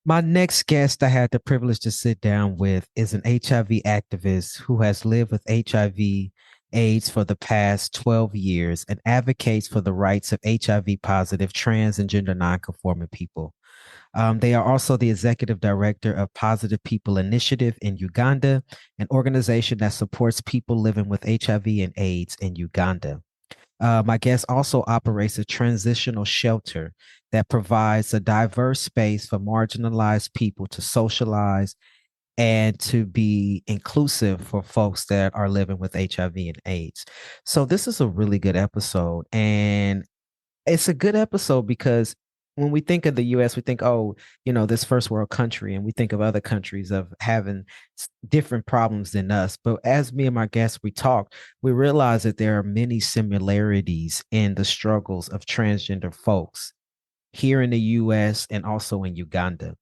My next guest I had the privilege to sit down with is an HIV activist who has lived with HIV AIDS for the past 12 years and advocates for the rights of HIV positive, trans, and gender non-conforming people. They are also the executive director of Positive People Initiative in Uganda, an organization that supports people living with HIV and AIDS in Uganda. My guest also operates a transitional shelter that provides a diverse space for marginalized people to socialize and to be inclusive for folks that are living with HIV and AIDS. So, this is a really good episode. And it's a good episode because when we think of the US, we think, oh, this first world country, and we think of other countries of having different problems than us. But as me and my guests, we talk, we realize that there are many similarities in the struggles of transgender folks here in the US and also in Uganda.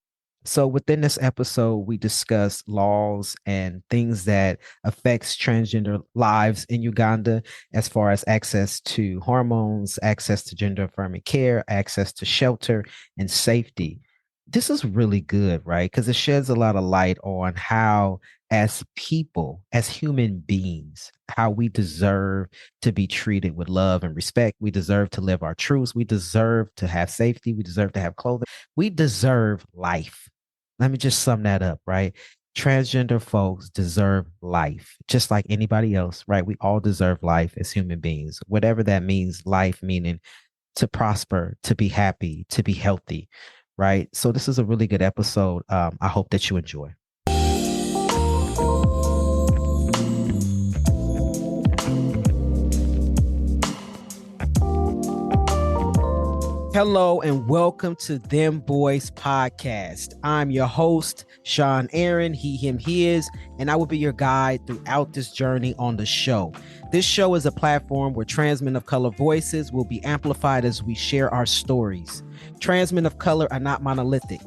So within this episode, we discuss laws and things that affects transgender lives in Uganda, as far as access to hormones, access to gender affirming care, access to shelter and safety. This is really good, right? Because it sheds a lot of light on how, as people, as human beings, how we deserve to be treated with love and respect. We deserve to live our truths. We deserve to have safety. We deserve to have clothing. We deserve life. Let me just sum that up, right? Transgender folks deserve life just like anybody else, right? We all deserve life as human beings, whatever that means. Life meaning to prosper, to be happy, to be healthy, right? So, this is a really good episode. I hope that you enjoy. Hello and welcome to Dem Bois Podcast. I'm your host, Sean Aaron, he, him, his, and I will be your guide throughout this journey on the show. This show is a platform where trans men of color voices will be amplified as we share our stories. Trans men of color are not monolithic.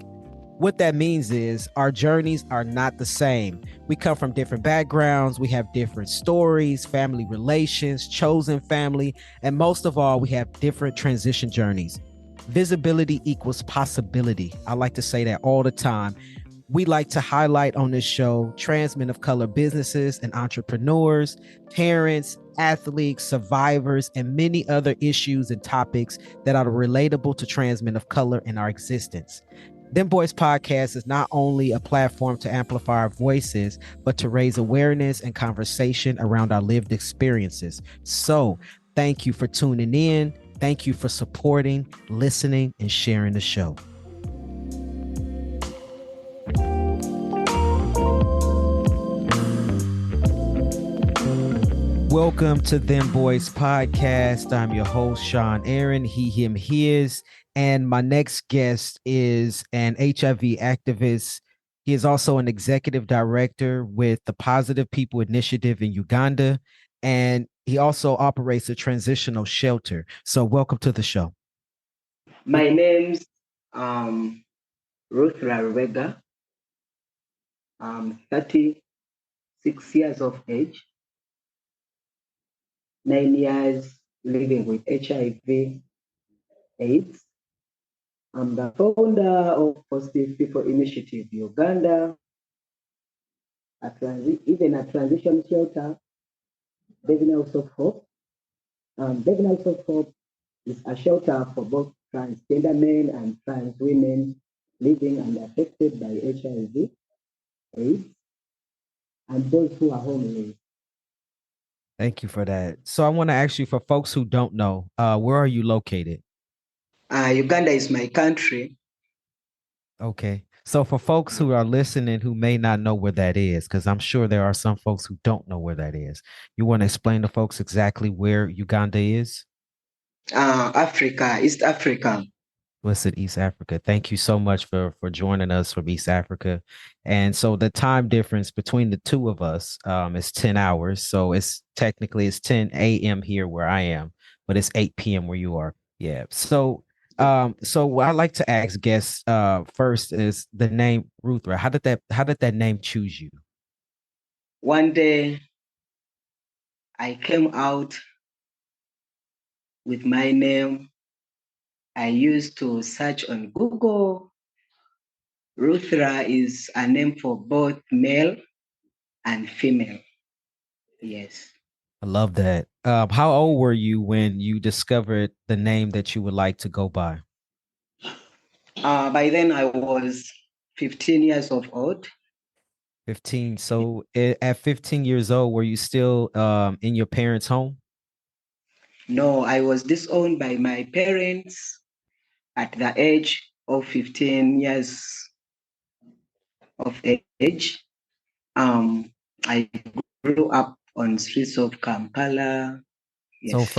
What that means is our journeys are not the same. We come from different backgrounds, we have different stories, family relations, chosen family, and most of all, we have different transition journeys. Visibility equals possibility. I like to say that all the time. We like to highlight on this show trans men of color businesses and entrepreneurs, parents, athletes, survivors, and many other issues and topics that are relatable to trans men of color in our existence. Dem Bois Podcast is not only a platform to amplify our voices, but to raise awareness and conversation around our lived experiences. So, thank you for tuning in. Thank you for supporting, listening, and sharing the show. Welcome to Dem Bois Podcast. I'm your host, Sean Aaron, he, him, his. And my next guest is an HIV activist. He is also an executive director with the Positive People Initiative in Uganda. And he also operates a transitional shelter. So welcome to the show. My name's Ruthra Lubega. I'm 36 years of age, 9 years living with HIV AIDS. I'm the founder of Positive People Initiative Uganda, even a transition shelter, Devin House of Hope. Devin House of Hope is a shelter for both transgender men and trans women living and affected by HIV, AIDS, and those who are homeless. Thank you for that. So I want to ask you, for folks who don't know, where are you located? Uganda is my country. Okay. So for folks who are listening who may not know where that is, because I'm sure there are some folks who don't know where that is, you want to explain to folks exactly where Uganda is? Africa, East Africa. What's it, East Africa? Thank you so much for joining us from East Africa. And so the time difference between the two of us is 10 hours. So it's 10 a.m. here where I am, but it's 8 p.m. where you are. Yeah. So what I like to ask guests first is the name Ruthra. How did that name choose you? One day I came out with my name. I used to search on Google Ruthra is a name for both male and female. Yes. I love that. How old were you when you discovered the name that you would like to go by? By then I was 15 years of old. 15. So at 15 years old, were you still in your parents' home? No, I was disowned by my parents at the age of 15 years of age. Um, I grew up on streets of Kampala. So Yes.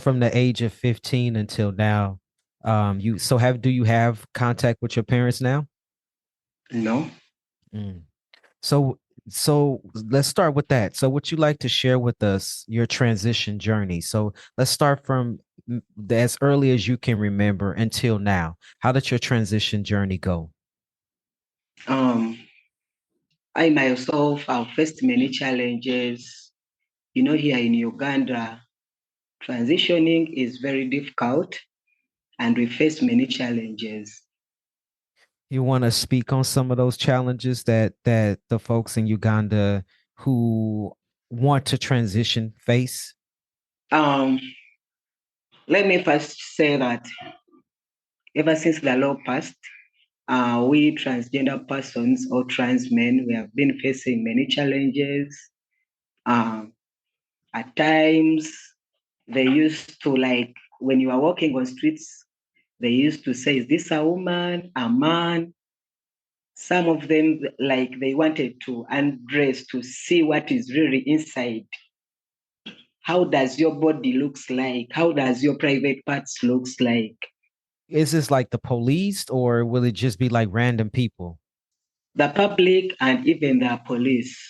from the age of 15 until now, you so have do you have contact with your parents now? No. Mm. So so let's start with that. So would you like to share with us your transition journey? So let's start from as early as you can remember until now. How did your transition journey go? Um, I myself have faced many challenges. Here in Uganda, transitioning is very difficult and we face many challenges. You want to speak on some of those challenges that the folks in Uganda who want to transition face? Um, Let me first say that ever since the law passed, we transgender persons or trans men, we have been facing many challenges. Um, at times, they used to like when you are walking on streets, they used to say, "Is this a woman, a man?" Some of them like they wanted to undress to see what is really inside. How does your body looks like? How does your private parts looks like? Is this like the police or will it just be like random people? The public and even the police.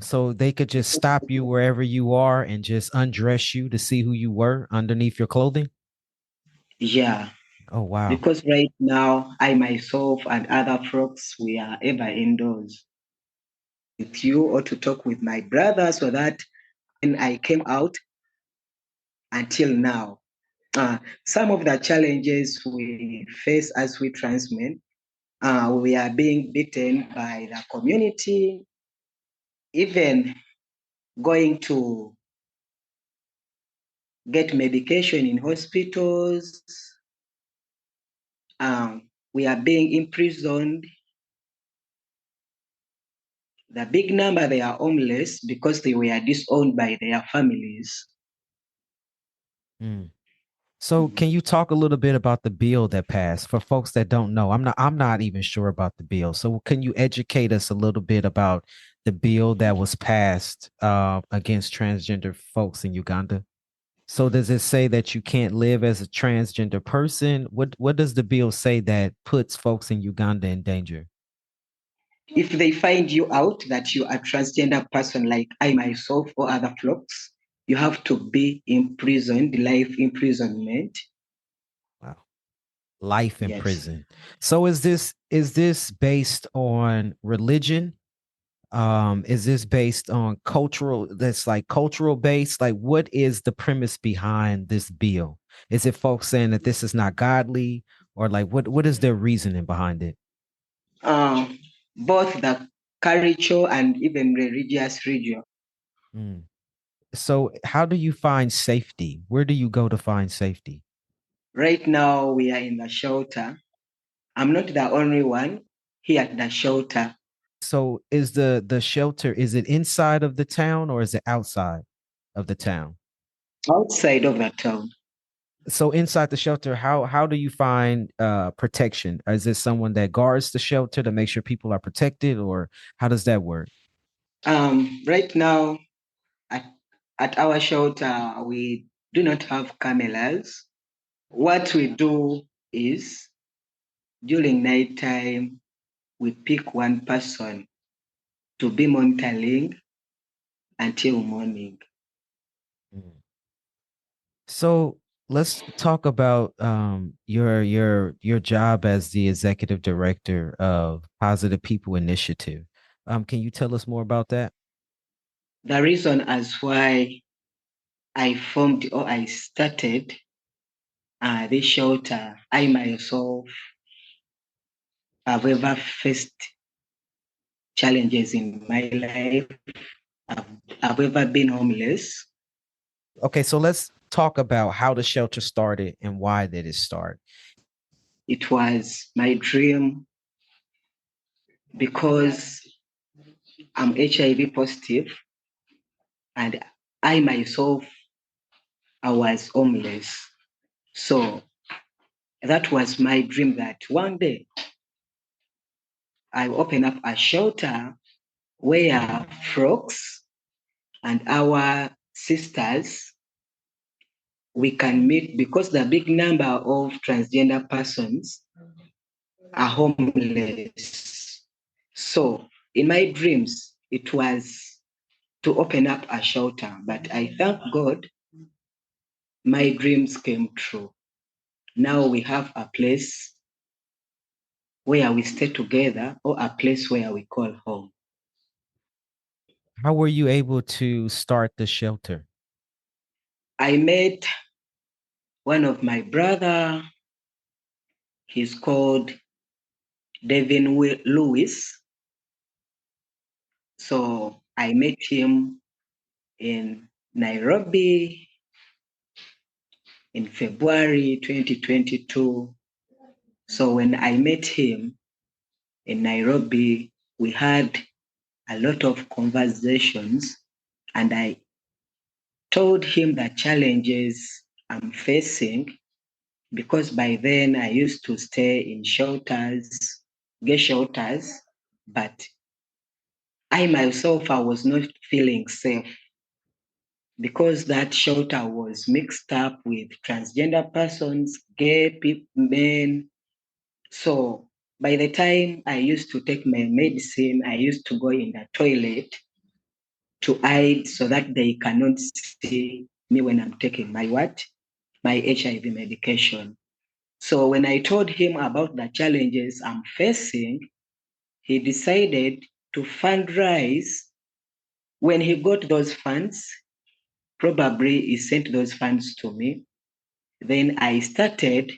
So they could just stop you wherever you are and just undress you to see who you were underneath your clothing? Yeah, Oh, wow. because right now I myself and other folks we are ever indoors with you or to talk with my brother so that when I came out until now. Some of the challenges we face as we trans men, we are being beaten by the community, even going to get medication in hospitals. We are being imprisoned. The big number, they are homeless because they were disowned by their families. Mm. So can you talk a little bit about the bill that passed for folks that don't know? I'm not even sure about the bill. So can you educate us a little bit about the bill that was passed against transgender folks in Uganda? So does it say that you can't live as a transgender person? What does the bill say that puts folks in Uganda in danger? If they find you out that you are a transgender person like I myself or other folks, you have to be imprisoned, life imprisonment. Wow. Life in Yes. prison. So is this based on religion? Is this based on cultural, that's like cultural based? Like what is the premise behind this bill? Is it folks saying that this is not godly, or like what is their reasoning behind it? Both the cultural and even religious region. Mm. So how do you find safety? Where do you go to find safety? Right now, we are in the shelter. I'm not the only one here at the shelter. So is the shelter, is it inside of the town or is it outside of the town? Outside of the town. So inside the shelter, how do you find protection? Is it someone that guards the shelter to make sure people are protected, or how does that work? Right now, at, at our shelter, we do not have cameras. What we do is during night time, we pick one person to be monitoring until morning. Mm. So let's talk about your job as the executive director of Positive People Initiative. Can you tell us more about that? The reason as why I formed or I started this shelter, I myself I've ever faced challenges in my life. I've ever been homeless. Okay, so let's talk about how the shelter started and why did it start. It was my dream because I'm HIV positive and I myself, I was homeless. So that was my dream that one day I open up a shelter where folks and our sisters we can meet because the big number of transgender persons are homeless. So in my dreams, it was to open up a shelter, but I thank God my dreams came true. Now we have a place where we stay together or a place where we call home. How were you able to start the shelter? I met one of my brother. He's called Devin Lewis. So I met him in Nairobi in February 2022. So when I met him in Nairobi, we had a lot of conversations and I told him the challenges I'm facing because by then I used to stay in shelters, gay shelters, but I myself, I was not feeling safe because that shelter was mixed up with transgender persons, gay people, men. So by the time I used to take my medicine, I used to go in the toilet to hide so that they cannot see me when I'm taking my what? My HIV medication. So when I told him about the challenges I'm facing, he decided to fundraise. When he got those funds, probably he sent those funds to me. Then I started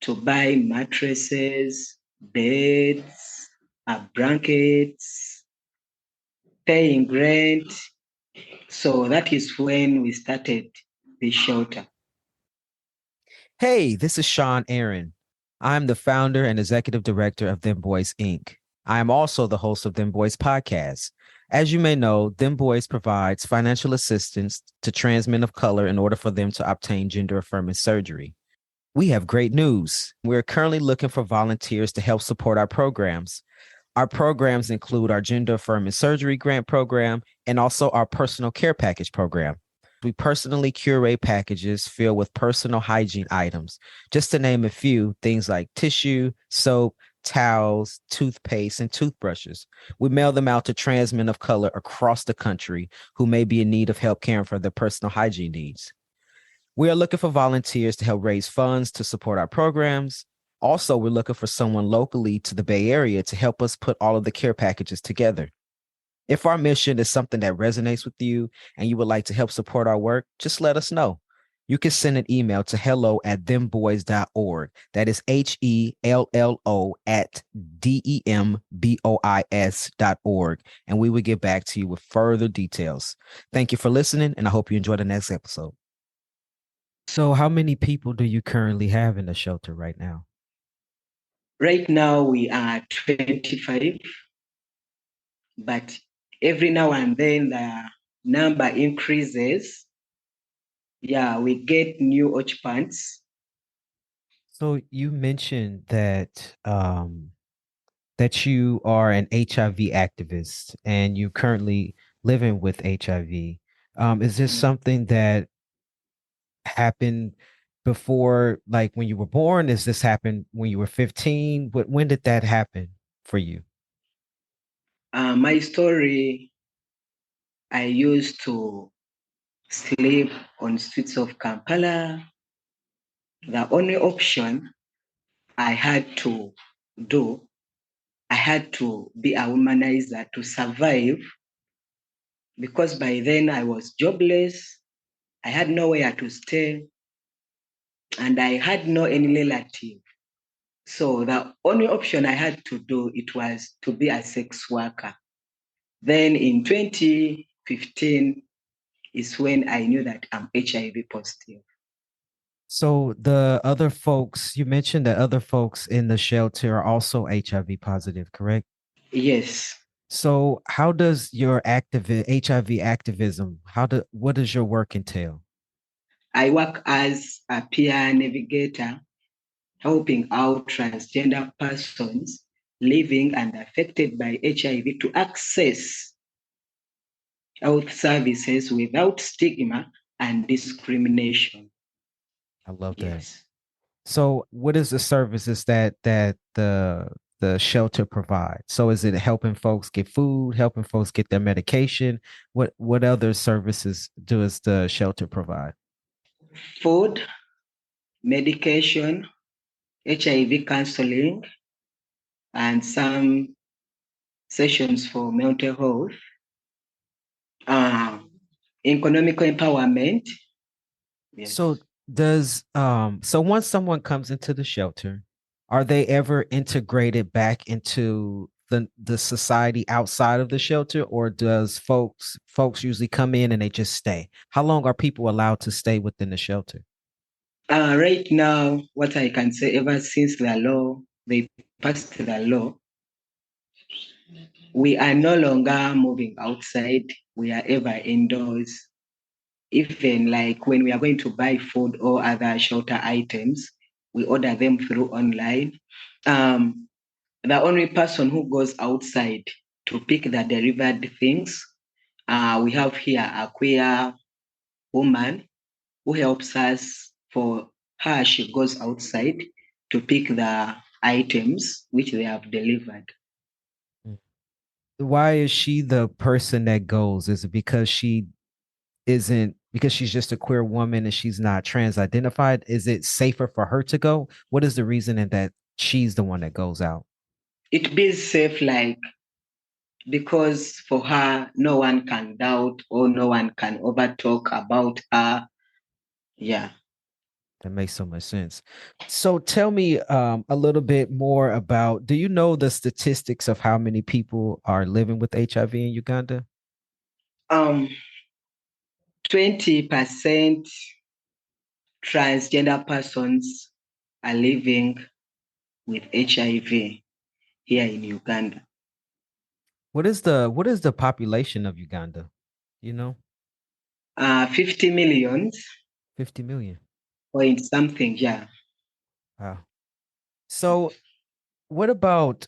to buy mattresses, beds, blankets, paying rent. So that is when we started the shelter. Hey, this is Sean Aaron. I'm the founder and executive director of Dem Bois Inc. I am also the host of Dem Bois Podcast. As you may know, Dem Bois provides financial assistance to trans men of color in order for them to obtain gender affirming surgery. We have great news. We're currently looking for volunteers to help support our programs. Our programs include our gender affirming surgery grant program and also our personal care package program. We personally curate packages filled with personal hygiene items. Just to name a few, things like tissue, soap, towels, toothpaste, and toothbrushes. We mail them out to trans men of color across the country who may be in need of help caring for their personal hygiene needs. We are looking for volunteers to help raise funds to support our programs. Also, we're looking for someone locally to the Bay Area to help us put all of the care packages together. If our mission is something that resonates with you and you would like to help support our work, just let us know. You can send an email to hello@dembois.org. That is HELLO at DEMBOIS.org. And we will get back to you with further details. Thank you for listening, and I hope you enjoy the next episode. So, how many people do you currently have in the shelter right now? Right now we are 25, but every now and then the number increases. Yeah, we get new occupants. So, you mentioned that you are an HIV activist and you currently living with HIV. Is this something that happened before, like when you were born? Is this happened when you were 15? When did that happen for you? My story, I used to sleep on streets of Kampala. The only option I had to do, I had to be a womanizer to survive because by then I was jobless. I had nowhere to stay and I had no any relative. So the only option I had to do, it was to be a sex worker. Then in 2015 is when I knew that I'm HIV positive. So the other folks, you mentioned that other folks in the shelter are also HIV positive, correct? Yes, So how does your HIV activism, what does your work entail? I work as a peer navigator, helping out transgender persons living and affected by HIV to access health services without stigma and discrimination. I love that. Yes. So what is the services that the shelter provides? So is it helping folks get food, helping folks get their medication? What other services does the shelter provide? Food, medication, HIV counseling, and some sessions for mental health, uh, economic empowerment. So Yes. so once someone comes into the shelter, are they ever integrated back into the society outside of the shelter, or does folks usually come in and they just stay? How long are people allowed to stay within the shelter? Right now, what I can say, ever since they passed the law, we are no longer moving outside. We are ever indoors. Even like when we are going to buy food or other shelter items, we order them through online. Um, the only person who goes outside to pick the delivered things, we have here a queer woman who helps us. For her, she goes outside to pick the items which they have delivered. Why is she the person that goes? Is it because she isn't because she's just a queer woman and she's not trans identified? Is it safer for her to go? What is the reasoning that she's the one that goes out? It be safe, like, because for her, no one can doubt or no one can overtalk about her. Yeah. That makes so much sense. So tell me a little bit more about, do you know the statistics of how many people are living with HIV in Uganda? Um, 20% transgender persons are living with HIV here in Uganda. What is the population of Uganda? You know, 50 millions 50 million. point something, yeah. Wow. So what about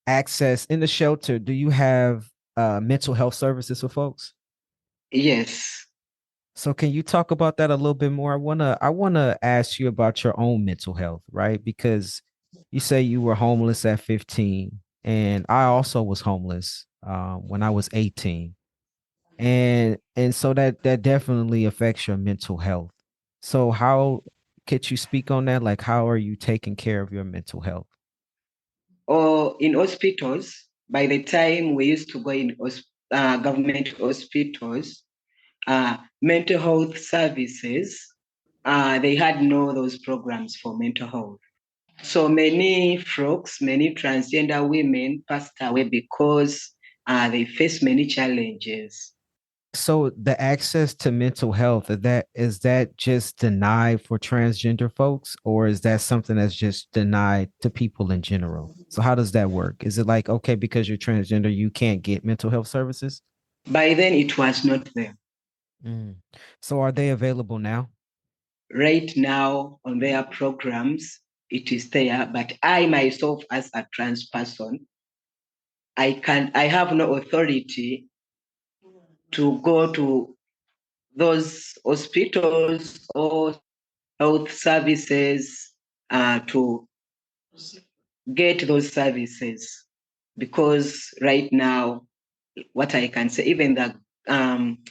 access in the shelter? Do you have mental health services for folks? Yes. So can you talk about that a little bit more? I wanna ask you about your own mental health, right? Because you say you were homeless at 15, and I also was homeless when I was 18. And so that definitely affects your mental health. So how could you speak on that? Like how are you taking care of your mental health? Or in hospitals, by the time we used to go in government hospitals, mental health services, they had no those programs for mental health. So many folks, many transgender women passed away because they face many challenges. So the access to mental health, is that just denied for transgender folks, or is that something that's just denied to people in general? So how does that work? Is it like, okay, because you're transgender, you can't get mental health services? By then, it was not there. Mm. So are they available now? Right now, on their programs, it is there. But I myself, as a trans person, I have no authority to go to those hospitals or health services to get those services, because right now, what I can say, even the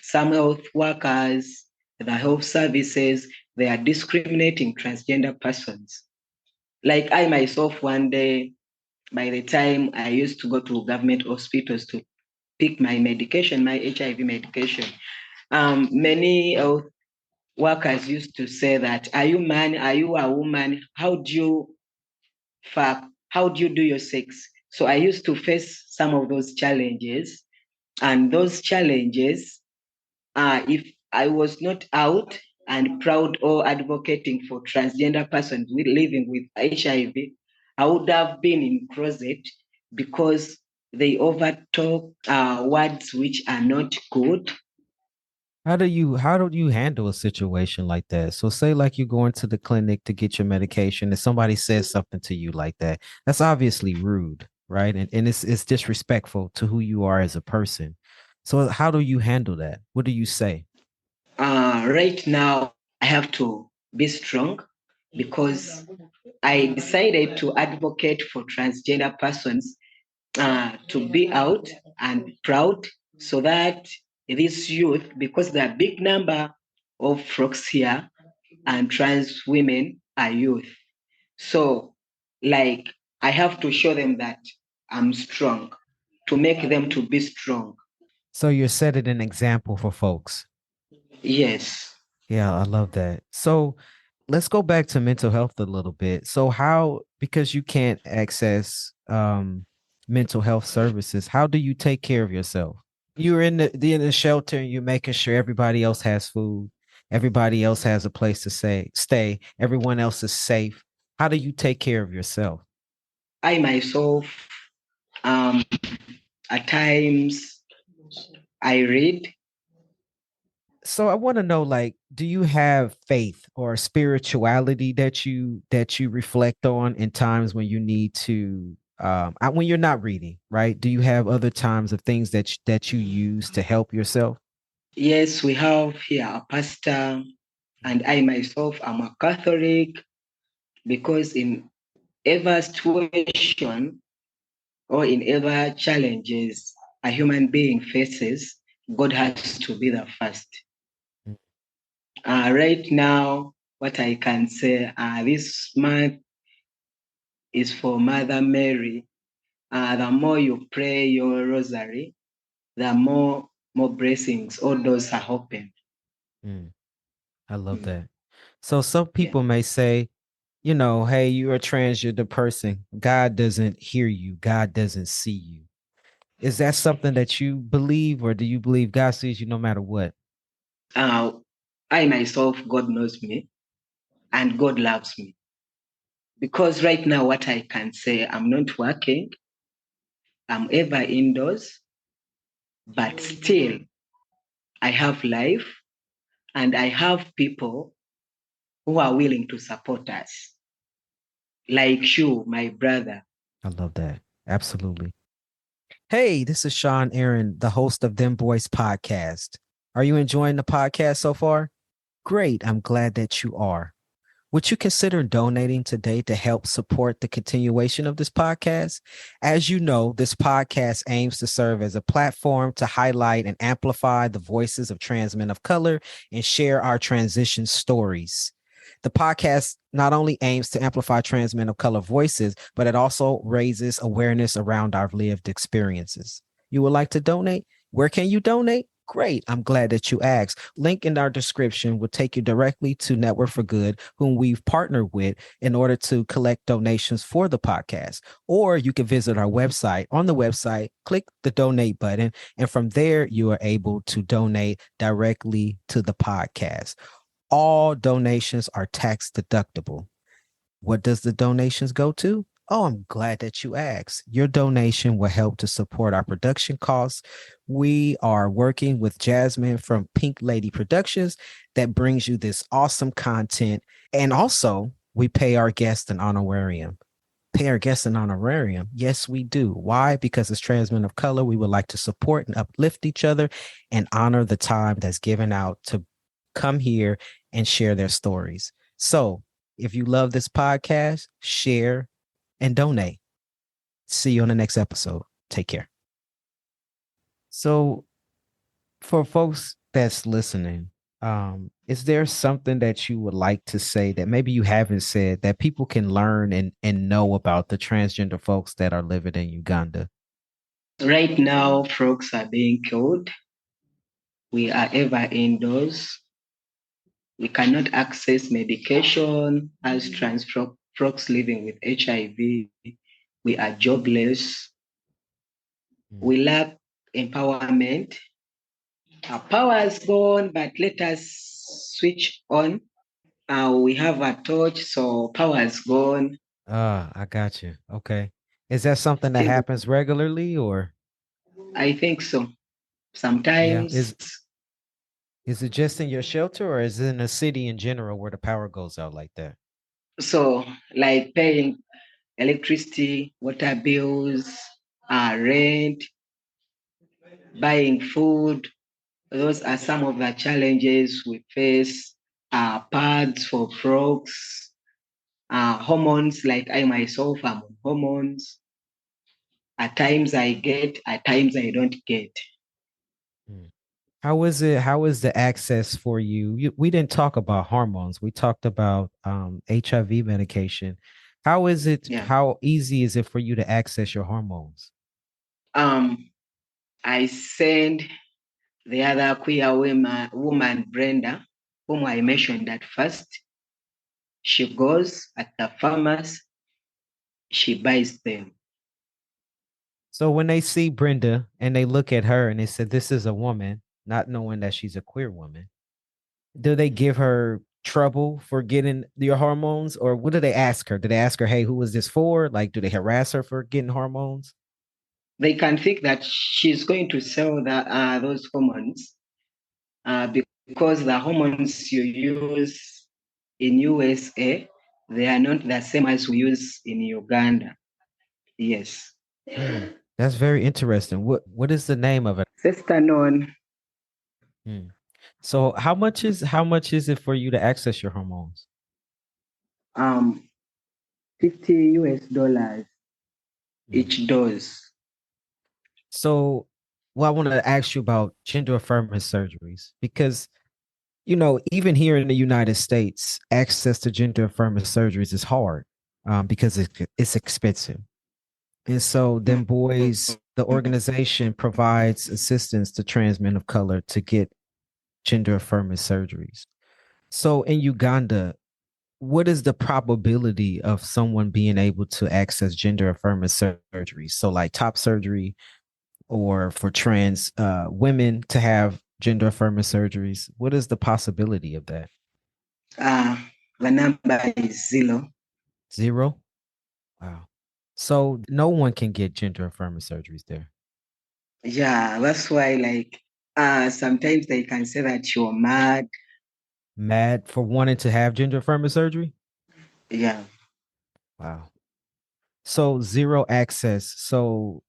some health workers, the health services, they are discriminating transgender persons. Like I myself, one day, by the time I used to go to government hospitals to pick my medication, my HIV medication, many health workers used to say that, are you man? Are you a woman? How do you fuck, how do you do your sex? So I used to face some of those challenges, and those challenges, if I was not out and proud or advocating for transgender persons living with HIV, I would have been in closet because they overtalk words which are not good. How do you handle a situation like that? So say like you go into the clinic to get your medication and somebody says something to you like that. That's obviously rude, right? And it's disrespectful to who you are as a person. So how do you handle that? What do you say? Right now, I have to be strong because I decided to advocate for transgender persons to be out and proud so that this youth, because there are a big number of folks here and trans women are youth. So, like, I have to show them that I'm strong to make them to be strong. So you're setting an example for folks. Yes. Yeah, I love that. So let's go back to mental health a little bit. So how, because you can't access mental health services, how do you take care of yourself? You're in the shelter and you're making sure everybody else has food, everybody else has a place to stay, everyone else is safe. How do you take care of yourself? I myself, um, at times, I read. So I want to know, like, do you have faith or spirituality that you reflect on in times when you need to when you're not reading, right? Do you have other times of things that you use to help yourself? Yes, we have here a pastor, and I myself am a Catholic because in every situation or in every challenges a human being faces, God has to be the first. Mm. Right now, what I can say, this month is for Mother Mary. The more you pray your rosary, the more blessings, all doors are open. Mm, I love that. So some Yeah. people may say, hey, you're a transgender person. God doesn't hear you. God doesn't see you. Is that something that you believe, or do you believe God sees you no matter what? Uh, I myself, God knows me and God loves me. Because right now, what I can say, I'm not working, I'm ever indoors, but still, I have life and I have people who are willing to support us, like you, my brother. I love that. Absolutely. Hey, this is Sean Aaron, the host of Dem Bois Podcast. Are you enjoying the podcast so far? Great. I'm glad that you are. Would you consider donating today to help support the continuation of this podcast? As you know, this podcast aims to serve as a platform to highlight and amplify the voices of trans men of color and share our transition stories. The podcast not only aims to amplify trans men of color voices, but it also raises awareness around our lived experiences. You would like to donate? Where can you donate? Great. I'm glad that you asked. Link in our description will take you directly to Network for Good, whom we've partnered with in order to collect donations for the podcast. Or you can visit our website. On the website, click the donate button, and from there, you are able to donate directly to the podcast. All donations are tax deductible. What does the donations go to? Oh, I'm glad that you asked. Your donation will help to support our production costs. We are working with Jasmine from Pink Lady Productions that brings you this awesome content. And also, we pay our guests an honorarium. Pay our guests an honorarium. Yes, we do. Why? Because as trans men of color, we would like to support and uplift each other and honor the time that's given out to come here and share their stories. So if you love this podcast, share and donate. See you on the next episode. Take care. So for folks that's listening, is there something that you would like to say that maybe you haven't said that people can learn and know about the transgender folks that are living in Uganda? Right now, frogs are being killed. We are ever indoors. We cannot access medication as trans folks living with HIV. We are jobless. We lack empowerment. Our power is gone, but let us switch on. We have a torch, so power is gone. I got you. Okay. Is that something that Still, happens regularly or I think so. yeah, Sometimes, is it just in your shelter or is it in a city in general where the power goes out like that? so like paying electricity, water bills, rent, buying food. Those are some of the challenges we face. Pads for frogs, hormones, like I myself am on hormones. At times I get, at times I don't get. Hmm. How is it? How is the access for you? We didn't talk about hormones. We talked about HIV medication. How is it? Yeah. How easy is it for you to access your hormones? Um, I send the other queer woman, Brenda, whom I mentioned at first. She goes at the pharmacy, she buys them. So when they see Brenda and they look at her and they said, "This is a woman," not knowing that she's a queer woman, do they give her trouble for getting your hormones, or what do they ask her? Do they ask her, "Hey, who is this for?" Like, do they harass her for getting hormones? They can think that she's going to sell those hormones because the hormones you use in USA, they are not the same as we use in Uganda. Yes. Hmm. That's very interesting. What is the name of it? Cestanon, Hmm. So how much is it for you to access your hormones? um, $50 Hmm. each dose. So, well, I want to ask you about gender affirming surgeries because even here in the United States, access to gender affirming surgeries is hard because it's expensive. And so, Dem Boys, the organization provides assistance to trans men of color to get gender affirming surgeries. So, in Uganda, what is the probability of someone being able to access gender affirming surgery? So, like top surgery, or for trans women to have gender affirming surgeries. What is the possibility of that? Uh, the number is 0. Zero? Wow. So no one can get gender affirming surgeries there. Yeah, that's why, like, sometimes they can say that you're mad. Mad for wanting to have gender affirming surgery? Yeah. Wow. So zero access. So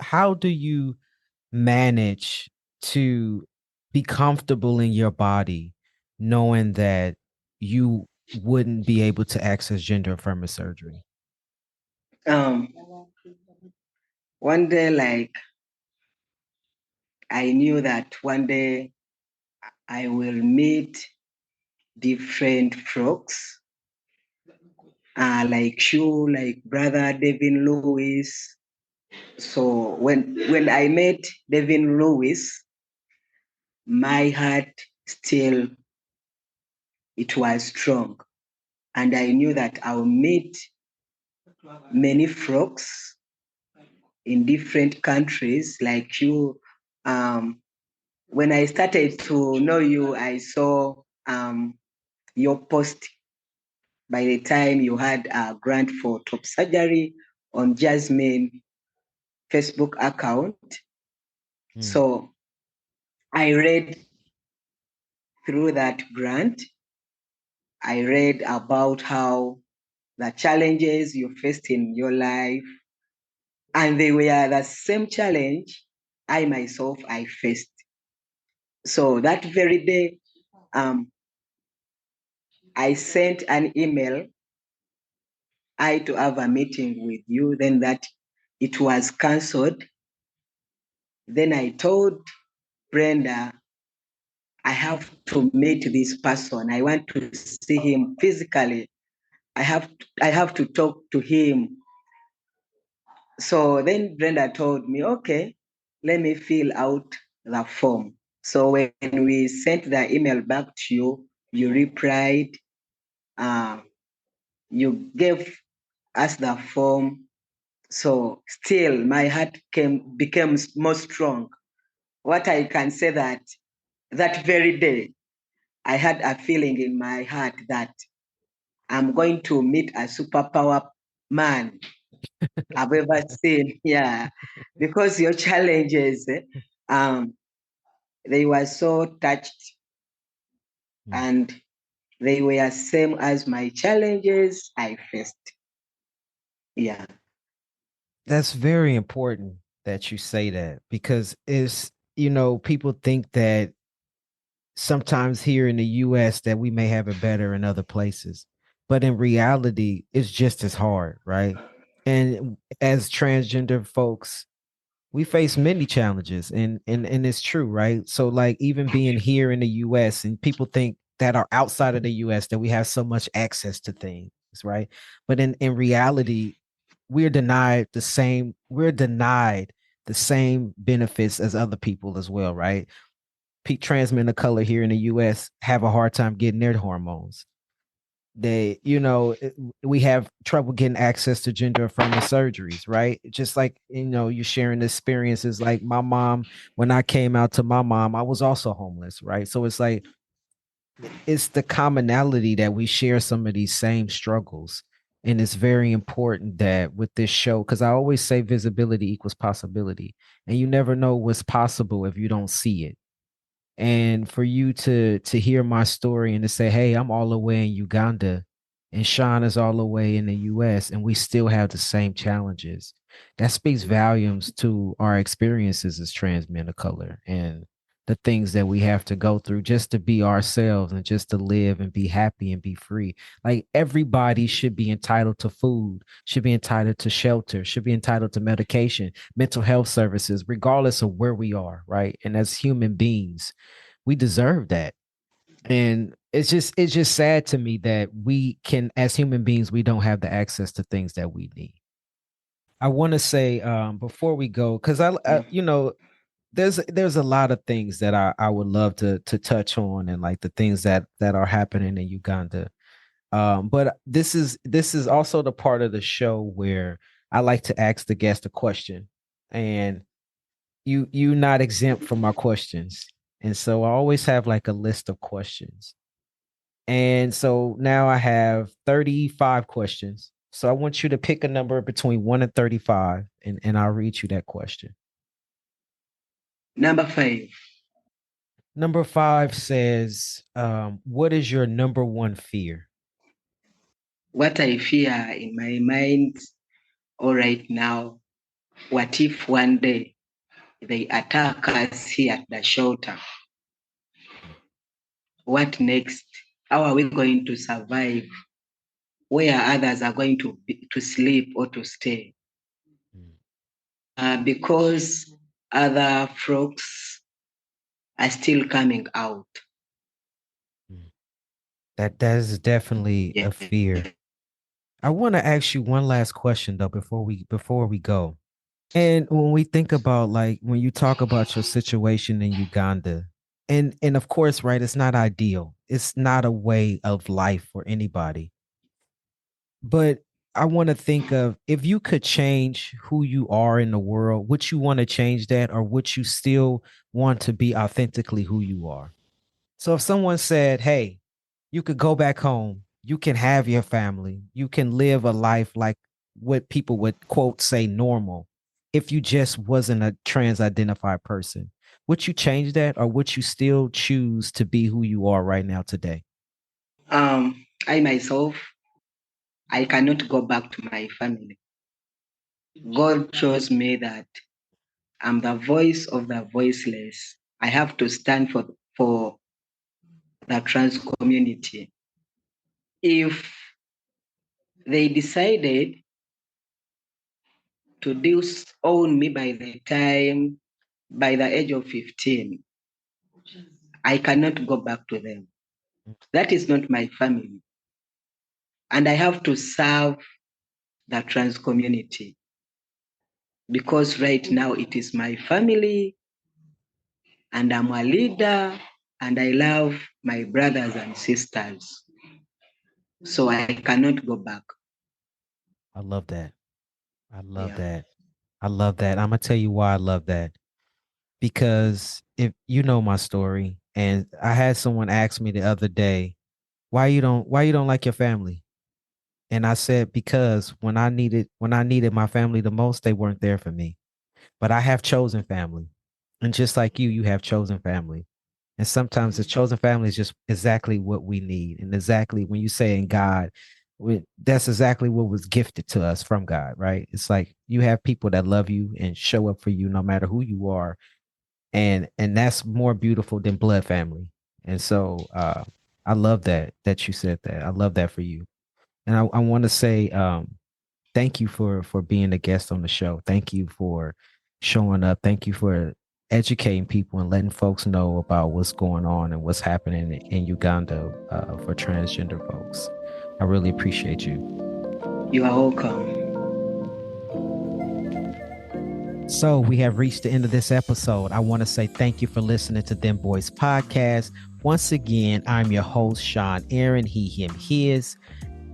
how do you manage to be comfortable in your body knowing that you wouldn't be able to access gender affirming surgery? Um, one day, like, I knew that one day I will meet different folks, like you, like brother Devin Lewis. So when I met Devin Lewis, my heart still, it was strong, and I knew that I'll meet many folks in different countries like you. When I started to know you, I saw your post by the time you had a grant for top surgery on Jasmine Facebook account. Hmm. So I read through that grant. I read about how the challenges you faced in your life, and they were the same challenge I faced. So that very day, I sent an email to have a meeting with you, then that it was cancelled. Then I told Brenda, I have to meet this person. I want to see him physically. I have to talk to him. So then Brenda told me, okay, let me fill out the form. So when we sent the email back to you, you replied, uh, you gave us the form. So still my heart became more strong. What I can say that very day, I had a feeling in my heart that I'm going to meet a superpower man I've ever seen. Yeah, because your challenges, um, they were so touched, and they were same as my challenges I faced. Yeah. That's very important that you say that because it's, people think that sometimes here in the US that we may have it better in other places. But in reality, it's just as hard, right? And as transgender folks, we face many challenges and it's true, right? So like even being here in the US and people think that are outside of the US that we have so much access to things, right? But in reality, we're denied the same benefits as other people as well, right? Trans men of color here in the US have a hard time getting their hormones. We have trouble getting access to gender affirming surgeries, right? Just like, you're sharing experiences like my mom, when I came out to my mom, I was also homeless, right? So it's like, it's the commonality that we share some of these same struggles. And it's very important that with this show, because I always say visibility equals possibility. And you never know what's possible if you don't see it. And for you to hear my story and to say, hey, I'm all the way in Uganda and Sean is all the way in the US and we still have the same challenges, that speaks volumes to our experiences as trans men of color and the things that we have to go through just to be ourselves and just to live and be happy and be free. Like everybody should be entitled to food, should be entitled to shelter, should be entitled to medication, mental health services, regardless of where we are, right? And as human beings, we deserve that. And it's just sad to me that we can, as human beings, we don't have the access to things that we need. I want to say before we go, because there's a lot of things that I would love to touch on and like the things that are happening in Uganda. But this is also the part of the show where I like to ask the guest a question, and you not exempt from my questions. And so I always have like a list of questions. And so now I have 35 questions. So I want you to pick a number between 1 and 35, and I'll read you that question. Number 5. Number 5 says, what is your number one fear? What I fear in my mind, all right now, what if one day they attack us here at the shelter? What next? How are we going to survive? Where others are going to sleep or to stay? Because other frogs are still coming out. That is definitely a fear. I want to ask you one last question though before we go. And when we think about like when you talk about your situation in Uganda, and of course, right, it's not ideal. It's not a way of life for anybody. But I want to think of if you could change who you are in the world, would you want to change that or would you still want to be authentically who you are? So if someone said, hey, you could go back home, you can have your family, you can live a life like what people would quote say normal, if you just wasn't a trans identified person, would you change that or would you still choose to be who you are right now today? I myself, I cannot go back to my family. God shows me that I'm the voice of the voiceless. I have to stand for the trans community. If they decided to disown me by the age of 15, I cannot go back to them. That is not my family. And I have to serve the trans community because right now it is my family and I'm a leader and I love my brothers and sisters. So I cannot go back. I love that. I love Yeah. that. I love that. I'm gonna tell you why I love that. Because if you know my story, and I had someone ask me the other day, why you don't like your family? And I said, because when I needed my family the most, they weren't there for me. But I have chosen family. And just like you have chosen family. And sometimes the chosen family is just exactly what we need. And exactly when you say in God, that's exactly what was gifted to us from God, right? It's like you have people that love you and show up for you no matter who you are. And that's more beautiful than blood family. And so I love that you said that. I love that for you. And I want to say thank you for being a guest on the show. Thank you for showing up. Thank you for educating people and letting folks know about what's going on and what's happening in Uganda for transgender folks. I really appreciate you. You are welcome. So we have reached the end of this episode. I want to say thank you for listening to Dem Bois Podcast. Once again, I'm your host, Sean Aaron, he, him, his.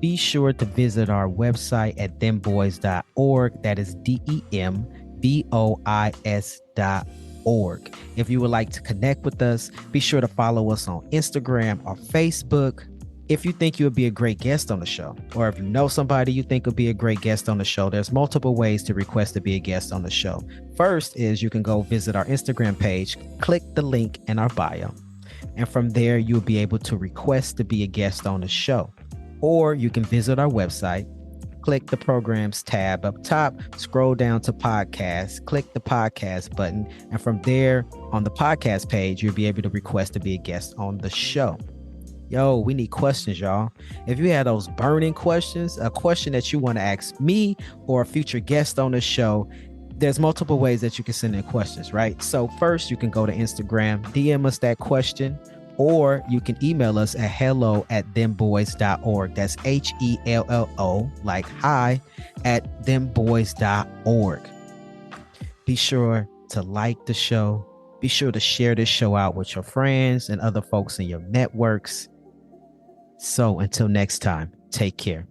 Be sure to visit our website at dembois.org. That is DEMBOIS.org. If you would like to connect with us, be sure to follow us on Instagram or Facebook. If you think you would be a great guest on the show, or if you know somebody you think would be a great guest on the show, there's multiple ways to request to be a guest on the show. First is you can go visit our Instagram page, click the link in our bio, and from there you'll be able to request to be a guest on the show. Or you can visit our website, click the programs tab up top, scroll down to podcasts, click the podcast button, and from there on the podcast page, you'll be able to request to be a guest on the show. Yo, we need questions, y'all. If you have those burning questions, a question that you want to ask me or a future guest on the show, there's multiple ways that you can send in questions, right? So first, you can go to Instagram, DM us that question, or you can email us at hello@dembois.org. That's HELLO, like hi, at dembois.org. Be sure to like the show. Be sure to share this show out with your friends and other folks in your networks. So until next time, take care.